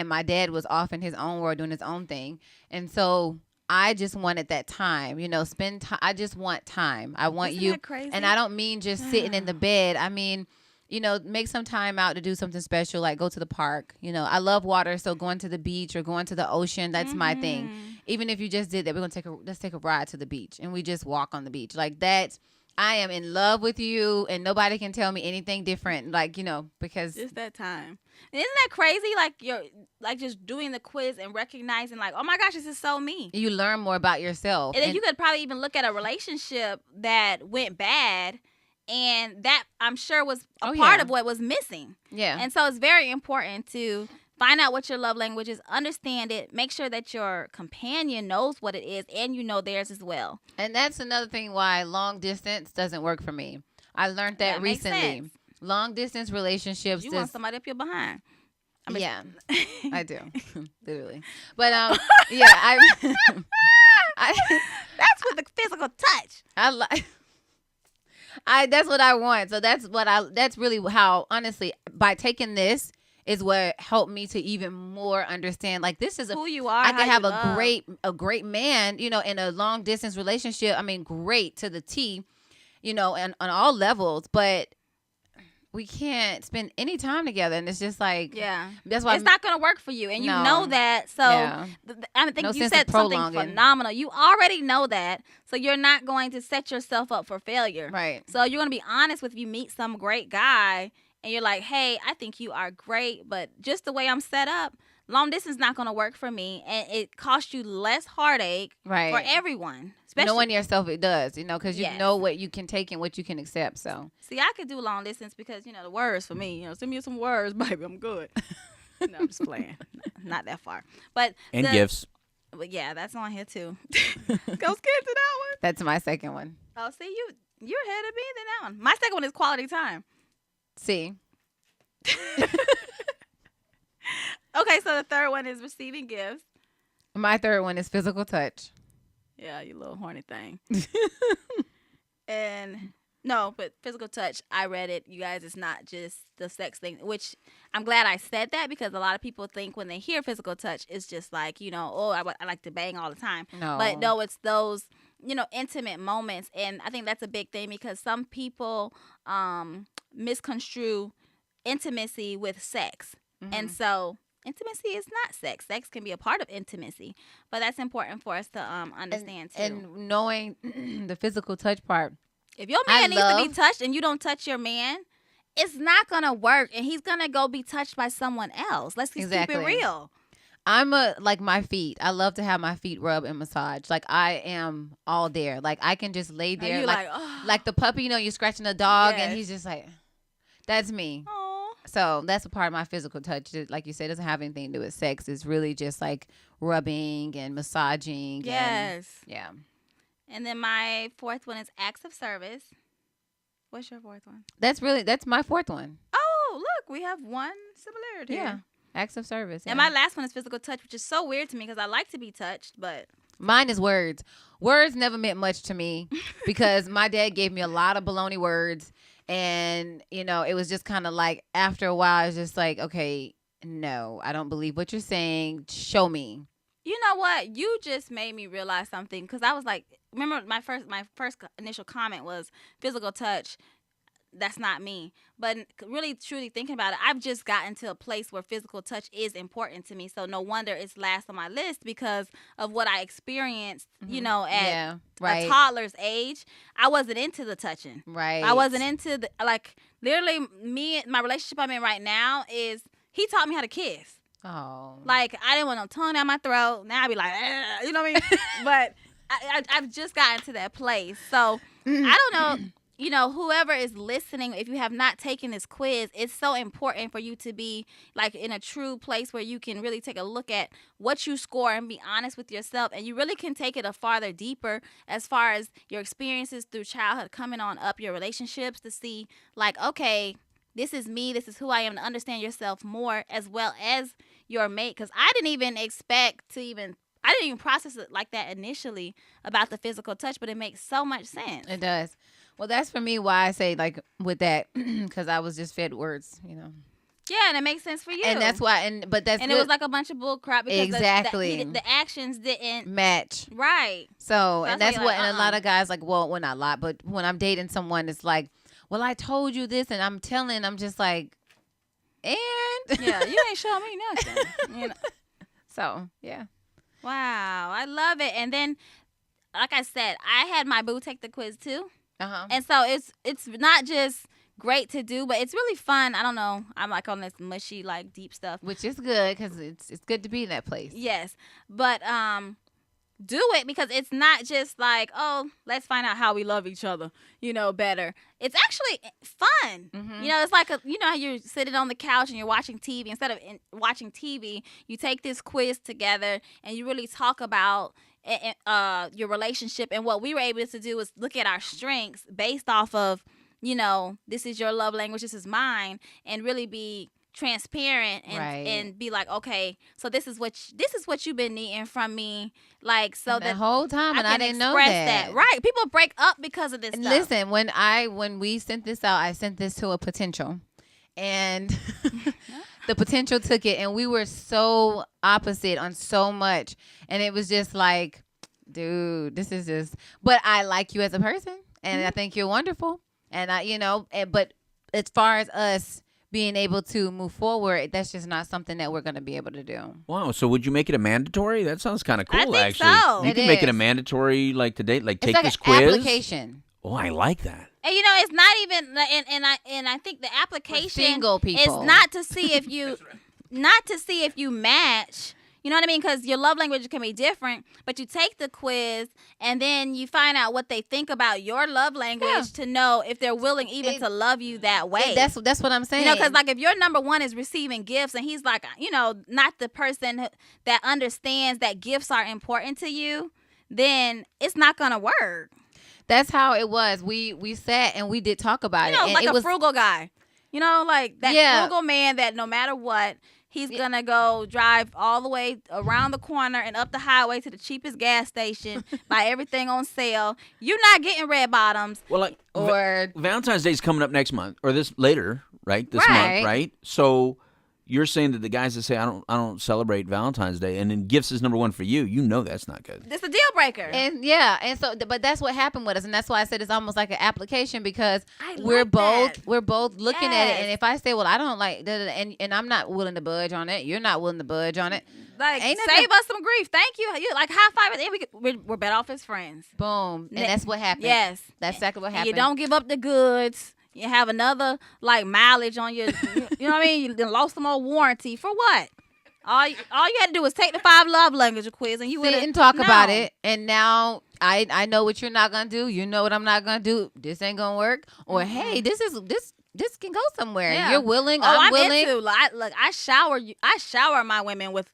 my dad was off in his own world doing his own thing. And so I just wanted that time, spend time. I just want time. I want Isn't you. that crazy? And I don't mean just sitting in the bed. I mean, make some time out to do something special, like go to the park. I love water. So going to the beach or going to the ocean, that's my thing. Even if you just did that, let's take a ride to the beach and we just walk on the beach like that. I am in love with you, and nobody can tell me anything different. Like, because Just that time. And isn't that crazy? Like you're like just doing the quiz and recognizing like, oh my gosh, this is so me. you learn more about yourself. And then you could probably even look at a relationship that went bad, and that I'm sure was a part of what was missing. Yeah. And so it's very important to find out what your love language is, understand it, make sure that your companion knows what it is, and you know theirs as well. And that's another thing why long distance doesn't work for me. I learned that makes recently. sense. Long distance relationships. You want somebody up your behind. Yeah, I do, literally. But yeah, that's with the physical touch. That's what I want. So that's really how, honestly, by taking this is what helped me to even more understand, like, this is who you are. I can have a great man, in a long distance relationship. I mean, great to the T, and on all levels, but we can't spend any time together, and it's just like, that's why it's not gonna work for you, and you know that. So I think you said something phenomenal. You already know that, so you're not going to set yourself up for failure. Right. So you're gonna be honest with, if you meet some great guy and you're like, hey, I think you are great, but just the way I'm set up, long distance is not going to work for me, and it costs you less heartache for everyone. Especially knowing yourself, it does, because you know what you can take and what you can accept. So see, I could do long distance because the words for me, send me some words, baby, I'm good. No, I'm just playing, not that far, but gifts. But yeah, that's on here too. Go skip to that one. That's my second one. Oh, see, you're ahead of me than that one. My second one is quality time. See. Okay, so the third one is receiving gifts. My third one is physical touch. Yeah, you little horny thing. And no, but physical touch, I read it. You guys, it's not just the sex thing, which I'm glad I said that, because a lot of people think when they hear physical touch, it's just like, I like to bang all the time. No. But no, it's those, intimate moments. And I think that's a big thing, because some people misconstrue intimacy with sex. Mm-hmm. And so intimacy is not sex. Sex can be a part of intimacy, but that's important for us to understand too. And knowing the physical touch part. If your man needs to be touched and you don't touch your man, it's not gonna work, and he's gonna go be touched by someone else. Let's just keep it real. I'm like my feet. I love to have my feet rubbed and massaged. Like, I am all there. Like, I can just lay there, and like, oh. Like the puppy. You're scratching the dog, and he's just like, that's me. Aww. So that's a part of my physical touch. Like you said, it doesn't have anything to do with sex. It's really just like rubbing and massaging. Yes. Yeah. And then my fourth one is acts of service. What's your fourth one? That's my fourth one. Oh, look, we have one similarity. Yeah. Acts of service. And my last one is physical touch, which is so weird to me because I like to be touched, but mine is words. Words never meant much to me because my dad gave me a lot of baloney words. And, it was just kind of like, after a while, I was just like, okay, no, I don't believe what you're saying. Show me. You know what? You just made me realize something, because I was like, remember my first initial comment was physical touch. That's not me. But really, truly thinking about it, I've just gotten to a place where physical touch is important to me. So no wonder it's last on my list, because of what I experienced, at a toddler's age. I wasn't into the touching. Right. I wasn't into literally my relationship I'm in right now is, he taught me how to kiss. Oh. Like, I didn't want no tongue down my throat. Now I be like, you know what I mean? But I've just gotten to that place. So I don't know. Whoever is listening, if you have not taken this quiz, it's so important for you to be like in a true place where you can really take a look at what you score and be honest with yourself. And you really can take it a farther deeper as far as your experiences through childhood coming on up, your relationships, to see like, okay, this is me, this is who I am, to understand yourself more as well as your mate. Because I didn't even process it like that initially about the physical touch, but it makes so much sense. It does. Well, that's for me why I say, like, with that, because I was just fed words, Yeah, and it makes sense for you. And that's why, and it was like a bunch of bull crap, because the actions didn't match. Right. So and that's what, and a lot of guys, like, well, not a lot, but when I'm dating someone, it's like, well, I told you this, and I'm just like, and yeah, you ain't showing me nothing. So yeah. Wow, I love it. And then, like I said, I had my boo take the quiz too. And so it's not just great to do, but it's really fun. I don't know. I'm like on this mushy, like deep stuff. Which is good because it's good to be in that place. Yes. But do it because it's not just like, oh, let's find out how we love each other, better. It's actually fun. It's like how you're sitting on the couch and you're watching TV. Instead of watching TV, you take this quiz together and you really talk about your relationship. And what we were able to do is look at our strengths based off of, this is your love language, this is mine, and really be transparent and be like, okay, so this is what you've been needing from me, like, so that whole time, and I didn't know that. Right? People break up because of this stuff. Listen, when we sent this out, I sent this to a potential, and the potential took it, and we were so opposite on so much, and it was just like, dude, this is just. But I like you as a person, and I think you're wonderful, and but as far as us being able to move forward, that's just not something that we're going to be able to do. Wow. So would you make it a mandatory? That sounds kind of cool, I think actually. so. You can make it a mandatory, like today, like It's take like this an quiz. application. Oh, I like that. And it's not even, and I think the application single people. is not to see if you match. You know what I mean? Because your love language can be different, but you take the quiz and then you find out what they think about your love language to know if they're willing even to love you that way. That's what I'm saying. Because like if your number one is receiving gifts and he's like, not the person that understands that gifts are important to you, then it's not gonna work. That's how it was. We sat and we did talk about it. And like it a was frugal guy. Like that frugal man that no matter what, he's going to go drive all the way around the corner and up the highway to the cheapest gas station, buy everything on sale. You're not getting red bottoms. Well, like Valentine's Day is coming up next month or this later, right? This Right. month, right? So you're saying that the guys that say I don't celebrate Valentine's Day and then gifts is number one for you, that's not good. It's a deal breaker. And so but that's what happened with us, and that's why I said it's almost like an application because we're both looking at it, Yes. and if I say, well, I don't like that, and I'm not willing to budge on it, you're not willing to budge on it. Like, Ain't save us some grief. Thank you. You like high five at the end. We're better off as friends. Boom, and that's what happened. Yes, That's exactly what and happened. you don't give up the goods. You have another like mileage on your. You know what I mean? You done lost some more warranty for what? All you had to do was take the 5 love language quiz, and you would sit and talk about it. And now I know what you're not gonna do. You know what I'm not gonna do. This ain't gonna work. Or hey, this can go somewhere. Yeah. You're willing. I'm willing. into look. I shower my women with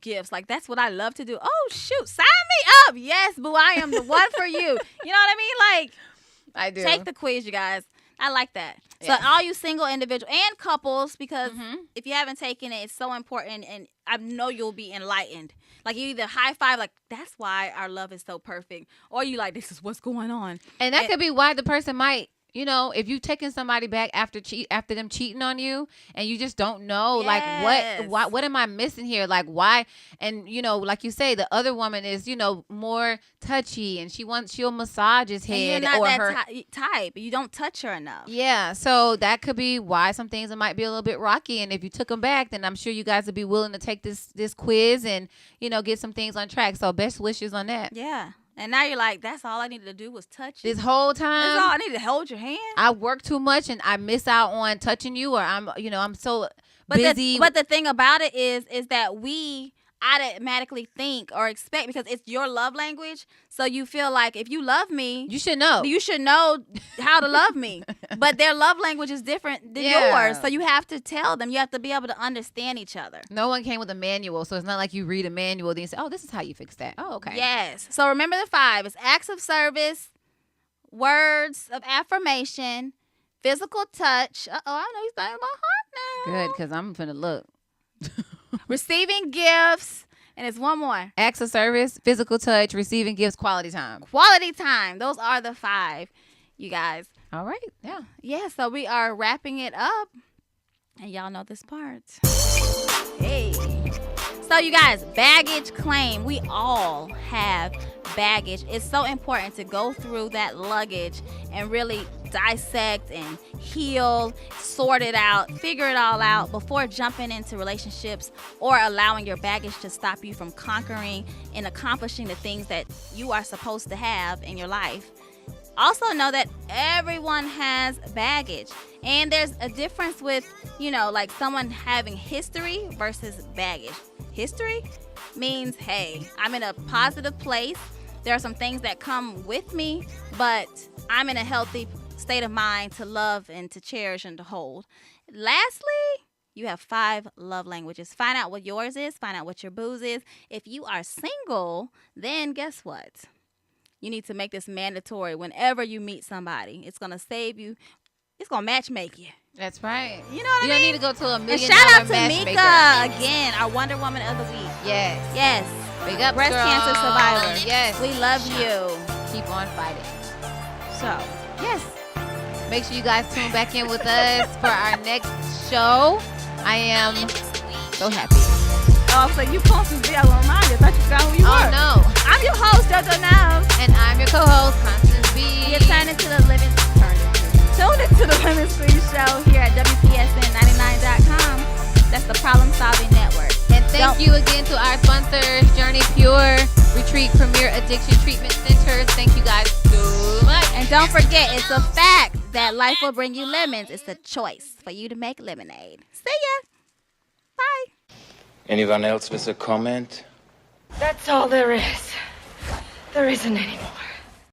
gifts. Like that's what I love to do. Oh shoot, sign me up. Yes, boo, I am the one for you. You know what I mean? Like I do. take the quiz, you guys. I like that. Yeah. So all you single individuals and couples, because if you haven't taken it, it's so important, and I know you'll be enlightened. Like you either high five, like that's why our love is so perfect, or you like this is what's going on, And that could be why the person might, if you've taken somebody back after them cheating on you, and you just don't know, Yes. like what am I missing here? Like why? And like you say, the other woman is more touchy, and she'll massage his head and you're not or that her. type. You don't touch her enough. Yeah, so that could be why some things might be a little bit rocky. And if you took them back, then I'm sure you guys would be willing to take this quiz and get some things on track. So best wishes on that. Yeah. And now you're like, that's all I needed to do was touch you. This whole That's all time I needed to hold your hand. I work too much and I miss out on touching you, or I'm so But busy. but the thing about it is that we automatically think or expect, because it's your love language. So you feel like if you love me, you should know. you should know how to love me. But their love language is different than Yeah. yours. So you have to tell them. You have to be able to understand each other. No one came with a manual, so it's not like you read a manual then you say, oh, this is how you fix that. Oh, okay. Yes. So remember the 5. It's acts of service, words of affirmation, physical touch. I know he's thinking about heart now. Good, because I'm finna look. Receiving gifts. And it's one more. Acts of service, physical touch, receiving gifts, quality time. Quality time. Those are the 5, you guys. All right. Yeah. Yeah, so we are wrapping it up. And y'all know this part. Hey. So you guys, baggage claim. We all have baggage. It's so important to go through that luggage and really dissect and heal, sort it out, figure it all out before jumping into relationships or allowing your baggage to stop you from conquering and accomplishing the things that you are supposed to have in your life. Also know that everyone has baggage. And there's a difference with, like someone having history versus baggage. History means, hey, I'm in a positive place. There are some things that come with me, but I'm in a healthy state of mind to love and to cherish and to hold. Lastly, you have 5 love languages. Find out what yours is. Find out what your boo's is. If you are single, then guess what? You need to make this mandatory whenever you meet somebody. It's going to save you. It's going to matchmake you. That's right. You know what I mean? You don't need to go to $1 million and shout out to matchmaker. Mika again, our Wonder Woman of the week. Yes. Yes. Big up, Breast girl. cancer survivor. Yes. We love you. Keep on fighting. So, Yes. Make sure you guys tune back in with us for our next show. I am so happy. oh, so you Constance B. I thought you forgot who you Oh, were. no. I'm your host, JoJo Now. And I'm your co-host, Constance B. You turn into the living. Tune into the Women's Queen Show here at WPSN99.com. That's the Problem Solving Network. And thank you again to our sponsors, Journey Pure, Retreat Premier Addiction Treatment Centers. Thank you guys so much. And don't forget, it's a fact that life will bring you lemons. It's a choice for you to make lemonade. See ya. Bye. Anyone else with a comment? That's all there is. There isn't any more.